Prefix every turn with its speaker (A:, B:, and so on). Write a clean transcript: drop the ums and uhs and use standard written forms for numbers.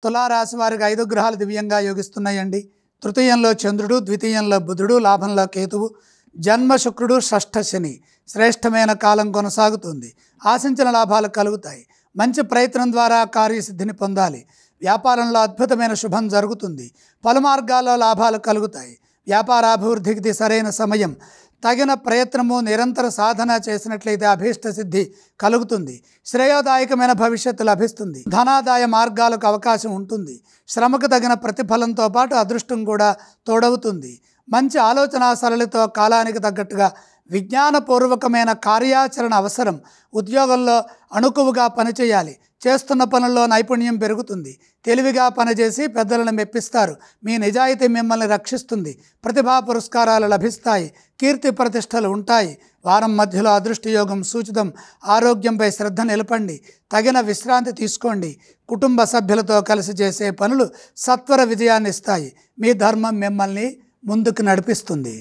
A: తులారాశి వారికి 5 గ్రహాలు దివ్యంగా యోగిస్తున్నాయండి. తృతీయంలో చంద్రుడు, ద్వితీయంలో బుధుడు, లాభంలో కేతువు, జన్మ శుక్రుడు, షష్ఠ శని. శ్రేష్టమైన కాలం కొనసాగుతుంది. ఆశించిన లాభాలు కలుగుతాయి. మంచి ప్రయత్నం ద్వారా కార్యసిద్ధిని పొందాలి. వ్యాపారంలో అద్భుతమైన శుభం జరుగుతుంది. పలు మార్గాల్లో లాభాలు కలుగుతాయి. వ్యాపారాభివృద్ధికి ఇది సరైన సమయం. తగిన ప్రయత్నము, నిరంతర సాధన చేసినట్లయితే అభీష్ట సిద్ధి కలుగుతుంది. శ్రేయోదాయకమైన భవిష్యత్తు లభిస్తుంది. ధనాదాయ మార్గాలకు అవకాశం ఉంటుంది. శ్రమకు తగిన ప్రతిఫలంతో పాటు అదృష్టం కూడా తోడవుతుంది. మంచి ఆలోచన సరళితో కాలానికి తగ్గట్టుగా విజ్ఞానపూర్వకమైన కార్యాచరణ అవసరం. ఉద్యోగంలో అణుకువగా పనిచేయాలి. చేస్తున్న పనుల్లో నైపుణ్యం పెరుగుతుంది. తెలివిగా పనిచేసి పెద్దలను మెప్పిస్తారు. మీ నిజాయితీ మిమ్మల్ని రక్షిస్తుంది. ప్రతిభా పురస్కారాలు లభిస్తాయి. కీర్తి ప్రతిష్టలు ఉంటాయి. వారం మధ్యలో అదృష్టయోగం సూచితం. ఆరోగ్యంపై శ్రద్ధ నిలపండి. తగిన విశ్రాంతి తీసుకోండి. కుటుంబ సభ్యులతో కలిసి చేసే పనులు సత్వర విజయాన్ని ఇస్తాయి. మీ ధర్మం మిమ్మల్ని ముందుకు నడిపిస్తుంది.